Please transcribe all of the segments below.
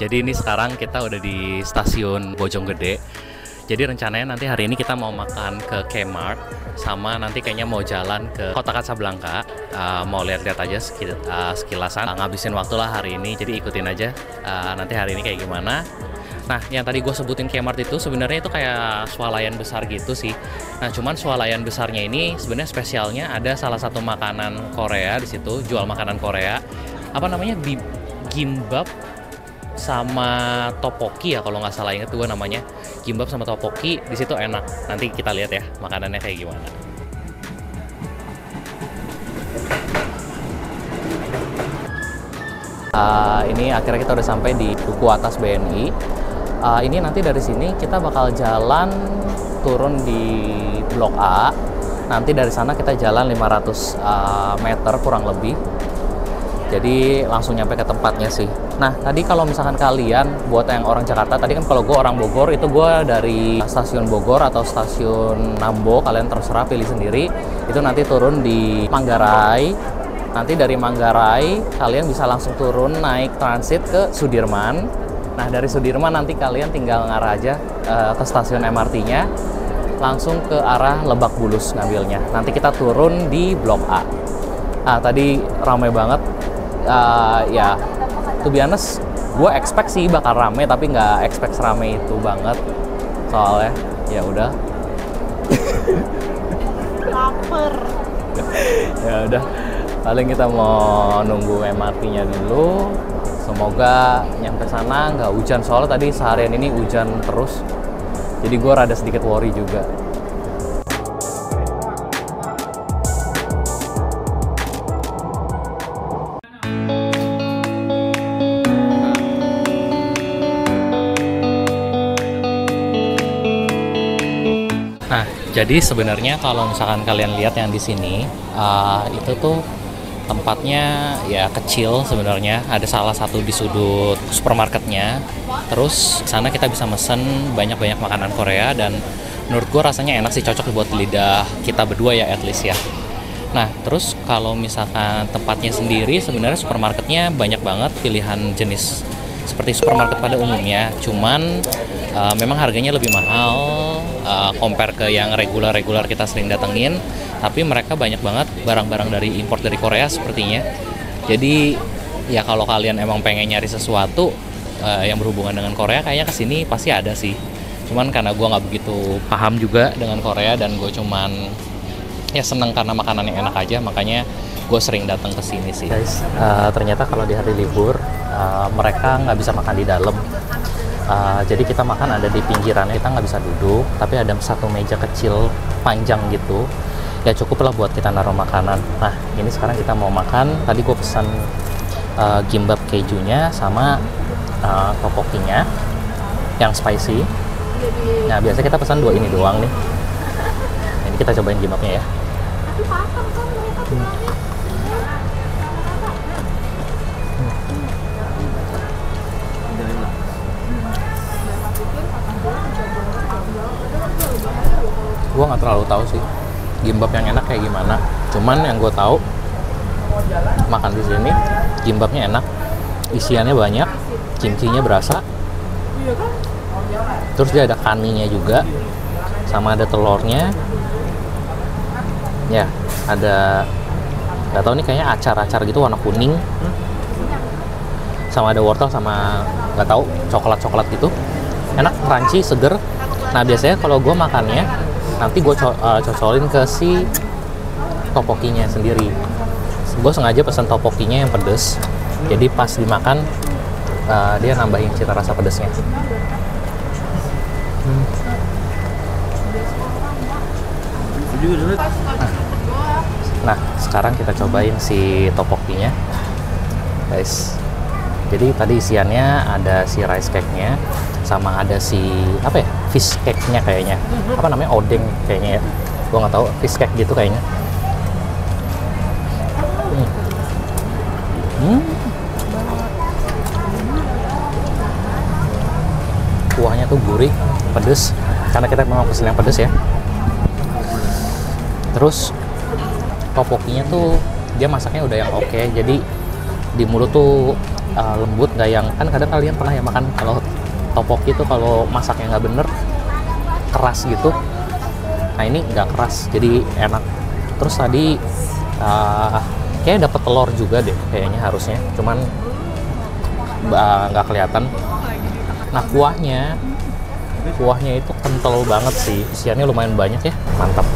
Jadi ini sekarang kita udah di stasiun Bojonggede. Jadi rencananya nanti hari ini kita mau makan ke Kmart, sama nanti kayaknya mau jalan ke Kota Kasablanka. Mau lihat-lihat aja sekilasan, ngabisin waktu lah hari ini. Jadi ikutin aja nanti hari ini kayak gimana. Nah, yang tadi gue sebutin Kmart itu sebenarnya itu kayak swalayan besar gitu sih. Nah, cuman swalayan besarnya ini sebenarnya spesialnya ada salah satu makanan Korea di situ, jual makanan Korea. Apa namanya? Gimbap sama topoki ya kalau nggak salah, inget gue namanya. Gimbap sama topoki di situ enak. Nanti kita lihat ya makanannya kayak gimana. Ini akhirnya kita udah sampai di Duku Atas BNI. Ini nanti dari sini kita bakal jalan turun di Blok A. Nanti dari sana kita jalan 500 meter kurang lebih. Jadi langsung nyampe ke tempatnya sih. Nah, tadi kalau misalkan kalian, buat yang orang Jakarta, tadi kan kalau gue orang Bogor, itu gue dari stasiun Bogor atau stasiun Nambo, kalian terserah pilih sendiri. Itu nanti turun di Manggarai. Nanti dari Manggarai, kalian bisa langsung turun naik transit ke Sudirman. Nah, dari Sudirman nanti kalian tinggal ngarah aja ke stasiun MRT-nya, langsung ke arah Lebak Bulus ngambilnya. Nanti kita turun di Blok A. Tadi ramai banget. Ya, to be honest, gue expect sih bakal rame, tapi nggak expect rame itu banget. Soalnya, ya udah. Laper. Ya udah, paling kita mau nunggu MRT-nya dulu. Semoga nyampe sana nggak hujan, soalnya tadi seharian ini hujan terus. Jadi gue rada sedikit worry juga. Nah, jadi sebenarnya kalau misalkan kalian lihat yang di sini, itu tuh tempatnya ya kecil sebenarnya. Ada salah satu di sudut supermarketnya. Terus sana kita bisa mesen banyak-banyak makanan Korea, dan menurut gue rasanya enak sih, cocok buat lidah kita berdua ya, at least ya. Nah, terus kalau misalkan tempatnya sendiri, sebenarnya supermarketnya banyak banget pilihan jenis seperti supermarket pada umumnya. Cuman memang harganya lebih mahal compare ke yang regular kita sering datengin. Tapi mereka banyak banget barang-barang dari import dari Korea sepertinya. Jadi ya kalau kalian emang pengen nyari sesuatu yang berhubungan dengan Korea, kayaknya kesini pasti ada sih. Cuman karena gue nggak begitu paham juga dengan Korea, dan gue cuman ya seneng karena makanannya enak aja, makanya gue sering datang ke sini sih. Guys, ternyata kalau di hari libur mereka nggak bisa makan di dalam. Jadi kita makan ada di pinggirannya, kita nggak bisa duduk, tapi ada satu meja kecil panjang gitu. Ya cukup lah buat kita naruh makanan. Nah, ini sekarang kita mau makan. Tadi gue pesan gimbap kejunya sama topokinya yang spicy. Nah, biasanya kita pesan dua ini doang nih. Ini kita cobain gimbapnya ya. Tapi patah kan mereka bilangnya. Gue nggak terlalu tahu sih gimbap yang enak kayak gimana. Cuman yang gue tahu, makan di sini gimbapnya enak, isiannya banyak, kimchinya berasa. Terus dia ada kaninya juga, sama ada telurnya. Ya, ada nggak tahu nih, kayaknya acar-acar gitu warna kuning. Sama ada wortel sama nggak tahu coklat gitu. Enak, crunchy, seger. Nah, biasanya kalau gue makannya nanti gue cocolin ke si topokinya sendiri. Gue sengaja pesan topokinya yang pedes, jadi pas dimakan dia nambahin cita rasa pedesnya. Nah, sekarang kita cobain si topokinya, guys. Jadi tadi isiannya ada si rice cake-nya, sama ada si apa ya, fish cake-nya kayaknya. Apa namanya, odeng kayaknya ya. Gua nggak tahu, fish cake gitu kayaknya. Kuahnya tuh gurih, pedes. Karena kita memang pesen yang pedes ya. Terus topokinya tuh dia masaknya udah yang oke, jadi di mulut tuh lembut, nggak yang kan kadang kalian pernah ya makan kalau topoki tuh kalau masaknya nggak bener keras gitu. Nah ini nggak keras, jadi enak. Terus tadi kayak dapet telur juga deh kayaknya harusnya, cuman nggak kelihatan. Nah kuahnya itu kental banget sih, isiannya lumayan banyak ya, mantap.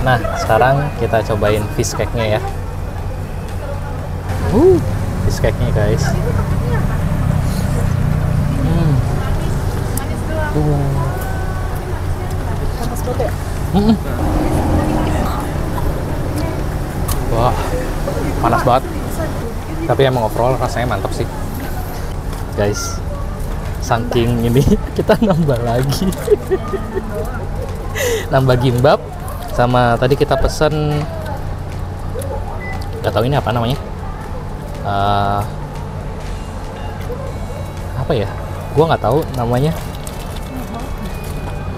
Nah sekarang kita cobain fish cake-nya ya. Fish cake-nya guys. Wah, panas banget. Tapi emang overall rasanya mantap sih, guys. Saking ini kita nambah lagi, nambah gimbap. Sama tadi kita pesen, nggak tahu ini apa namanya. Apa ya? Gua nggak tahu namanya.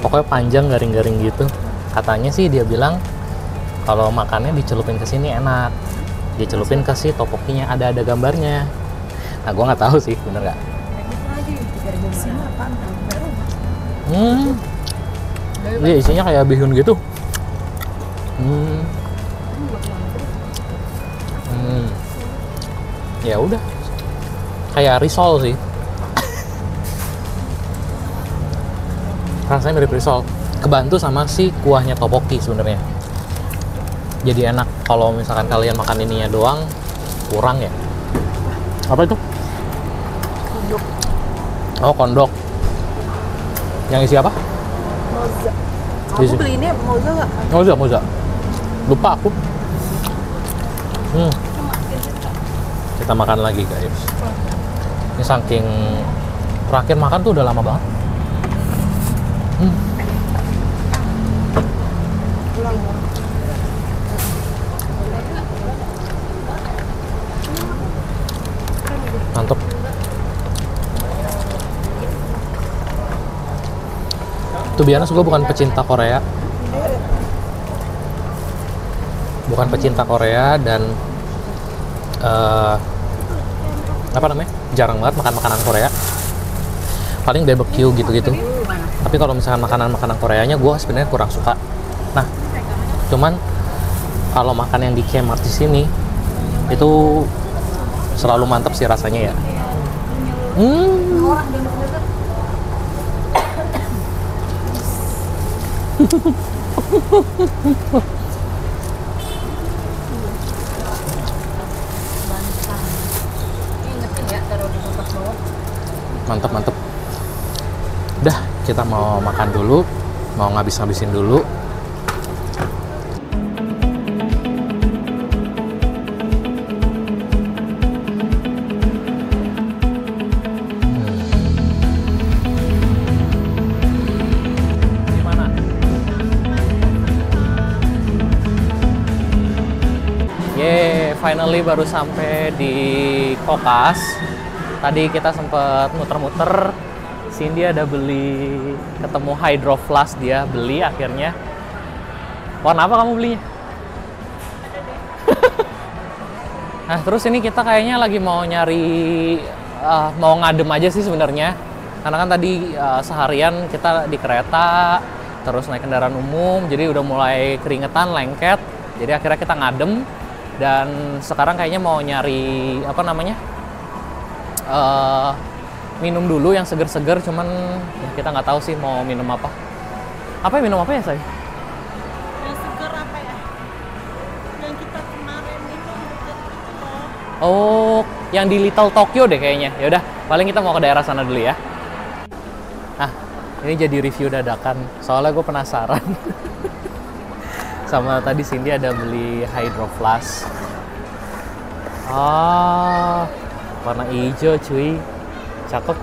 Pokoknya panjang garing-garing gitu. Katanya sih dia bilang kalau makannya dicelupin ke sini enak. Dicelupin ke si topokinya, ada gambarnya. Nah, gua nggak tahu sih bener nggak. Ini isinya kayak bihun gitu. Ya udah, kayak risol sih. Rasanya mirip risol, kebantu sama si kuahnya topoki sebenarnya. Jadi enak. Kalau misalkan kalian makan ininya doang, kurang ya. Apa itu? Kondok. Oh, kondok. Yang isi apa? Moza. Kamu beli ini moza nggak? Moza. Lupa aku. Kita makan lagi guys. Ini saking terakhir makan tuh udah lama banget. Mantap. Tuh biasa gue bukan pecinta Korea. Dan apa namanya? Jarang banget makan makanan Korea. Paling barbecue gitu-gitu. Tapi kalau misalkan makanan Koreanya gue sebenarnya kurang suka. Nah, cuman kalau makan yang di Kmart di sini itu selalu mantap sih rasanya ya. Mantap. Udah, kita mau makan dulu, mau ngabisin dulu. Gimana? Finally baru sampai di Kokas. Tadi kita sempet muter-muter. Cindy ada ketemu Hydro Flask, dia beli akhirnya. Warna apa kamu belinya? Nah, terus ini kita kayaknya lagi mau nyari, mau ngadem aja sih sebenarnya. Karena kan tadi seharian kita di kereta, terus naik kendaraan umum, jadi udah mulai keringetan, lengket. Jadi akhirnya kita ngadem, dan sekarang kayaknya mau nyari, apa namanya, minum dulu yang seger-seger, cuman ya kita nggak tahu sih mau minum apa. Minum apa ya, say? Yang seger apa ya? Yang kita kemarin minum itu loh. Oh, yang di Little Tokyo deh kayaknya. Ya udah, paling kita mau ke daerah sana dulu ya. Nah, ini jadi review dadakan. Soalnya gue penasaran. Sama tadi Cindy ada beli Hydro Flask. Warna hijau cuy. Cakep.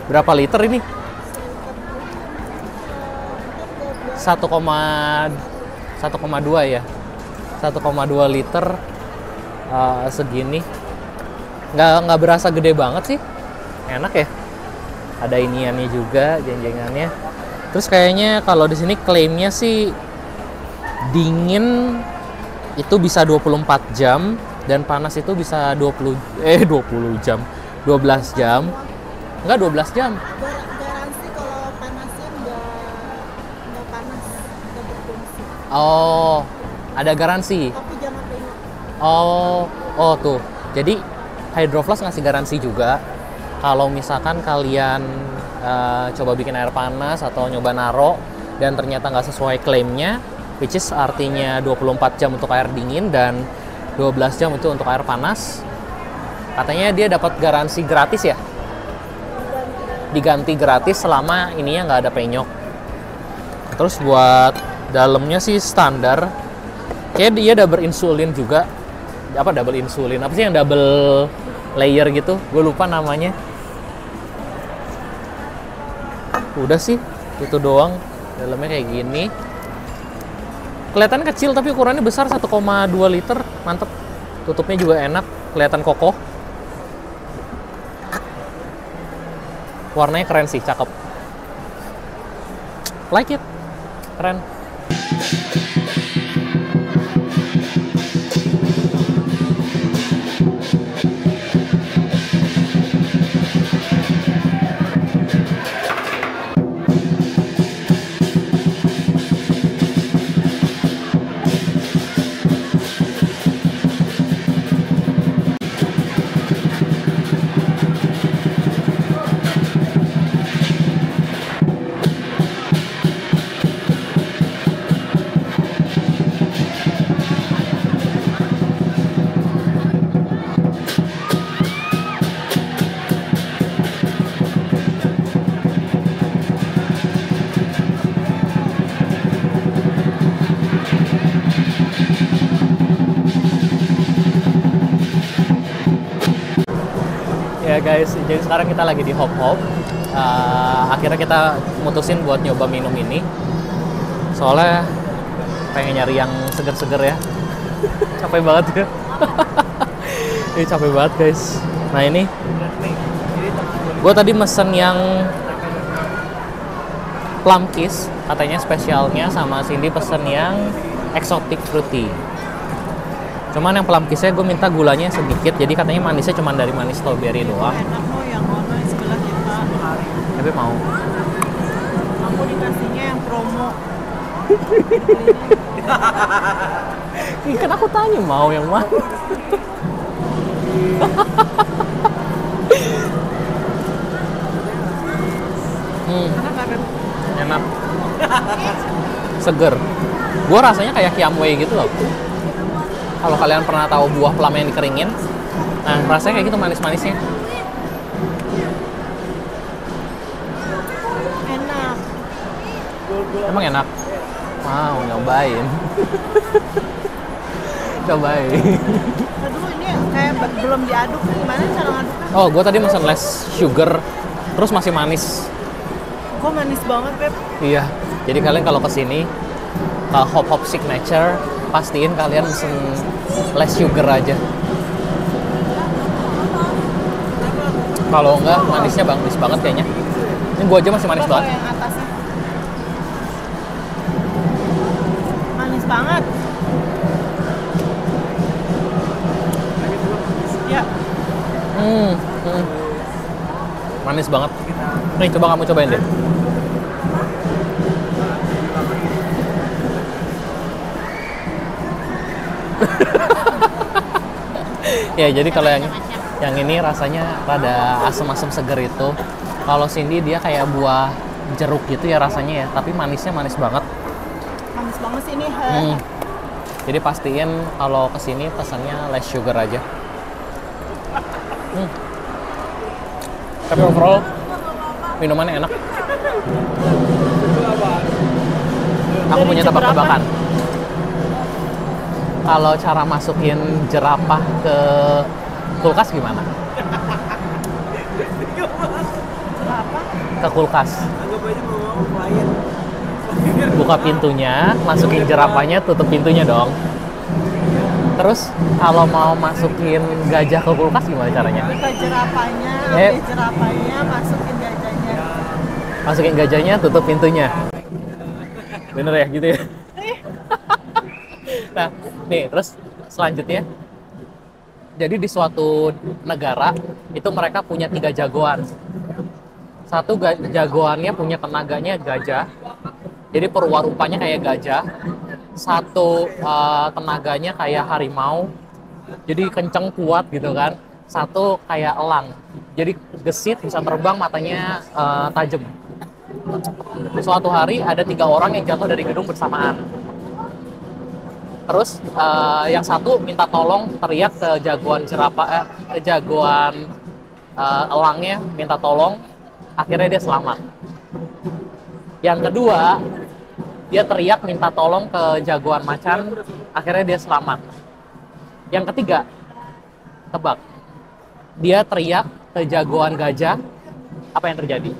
Berapa liter ini? 1,2 ya. 1,2 liter segini. Nggak berasa gede banget sih. Enak ya. Ada iniannya juga, jeng-jengannya. Terus kayaknya kalau di sini klaimnya sih dingin itu bisa 24 jam dan panas itu bisa 20 jam. 12 jam. Enggak 12 jam. Garansi kalau panasnya nggak panas, nggak berfungsi. Oh, ada garansi. Tapi jangan penyok. Oh tuh. Jadi Hydroflask ngasih garansi juga. Kalau misalkan kalian coba bikin air panas atau nyoba naro dan ternyata nggak sesuai klaimnya, which is artinya 24 jam untuk air dingin dan 12 jam itu untuk air panas, katanya dia dapat garansi gratis ya, diganti gratis selama ininya nggak ada penyok. Terus buat dalamnya sih standar, kayak dia double insulin juga. Apa double insulin? Apa sih yang double layer gitu? Gue lupa namanya. Udah sih, itu doang. Dalamnya kayak gini. Kelihatan kecil tapi ukurannya besar, 1,2 liter. Mantep. Tutupnya juga enak, kelihatan kokoh. Warnanya keren sih, cakep. Like it. Keren. Ya guys, jadi sekarang kita lagi di Hop Hop. Akhirnya kita mutusin buat nyoba minum ini. Soalnya pengen nyari yang seger-seger ya. Capek banget ya. Ini capek banget guys. Nah ini, gue tadi mesen yang plum kiss, katanya spesialnya, sama Cindy pesen yang exotic fruity. Cuman yang plum kiss-nya gue minta gulanya sedikit, jadi katanya manisnya cuma dari manis strawberry doang. Enak loh yang ono yang sebelah kita. Tapi mau. Aku dikasihnya yang promo. Ini kan aku tanya mau yang mana. Enak. Seger. Gue rasanya kayak kiamwei gitu loh. Kalau kalian pernah tahu buah plum yang dikeringin, nah rasanya kayak gitu manis-manisnya. Enak. Emang enak? Mau nyobain. Cobain. Aduh ini kayak belum diaduk, gimana cara ngaduknya? Oh, gue tadi mesen less sugar, terus masih manis. Kok manis banget, Beb? Iya. Jadi kalian kalau kesini ke Hop Hop Signature, pastiin kalian mesen less sugar aja. Kalau enggak, manisnya manis banget kayaknya. Ini gua aja masih manis Coba banget. yang atasnya. Manis banget. Ya, Manis banget. Nih, coba kamu cobain deh. Ya, jadi kalau yang ini rasanya rada asam-asam seger itu. Kalau Cindy dia kayak buah jeruk gitu ya rasanya ya, tapi manisnya manis banget. manis banget sih ini. Jadi pastiin kalau kesini pesannya less sugar aja. Tapi overall minumannya enak. Aku punya tebak-tebakan. Kalau cara masukin jerapah ke kulkas gimana? Apa? Ke kulkas. Buka pintunya, masukin jerapahnya, tutup pintunya dong. Terus kalau mau masukin gajah ke kulkas gimana caranya? Buka jerapahnya, ambil jerapahnya, masukin gajahnya. Masukin gajahnya, tutup pintunya. Bener ya gitu ya? Nah, nih terus selanjutnya, jadi di suatu negara itu mereka punya 3 jagoan. Satu jagoannya punya tenaganya gajah, jadi perwarupanya kayak gajah. Satu tenaganya kayak harimau, jadi kenceng kuat gitu kan. Satu kayak elang, jadi gesit bisa terbang, matanya tajam. Suatu hari ada 3 orang yang jatuh dari gedung bersamaan. Terus yang satu minta tolong, teriak ke jagoan ke jagoan elangnya, minta tolong. Akhirnya dia selamat. Yang kedua, dia teriak minta tolong ke jagoan macan. Akhirnya dia selamat. Yang ketiga, tebak. Dia teriak ke jagoan gajah. Apa yang terjadi?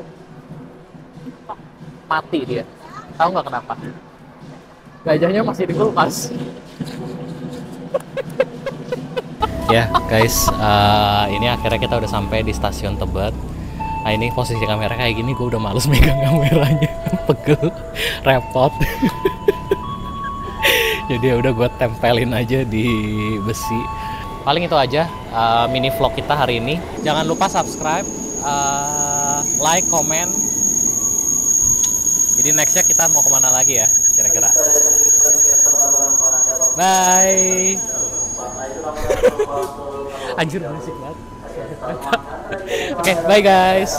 Mati dia. Tahu nggak kenapa? Gajahnya masih di kulkas. Ya guys, ini akhirnya kita udah sampai di stasiun Tebet. Nah ini posisi kamera kayak gini, gue udah males megang kameranya, pegel, repot. Jadi ya udah gue tempelin aja di besi. Paling itu aja mini vlog kita hari ini. Jangan lupa subscribe, like, comment. Jadi nextnya kita mau kemana lagi ya kira-kira? Bye. Anjir berisik banget. Oke, bye guys.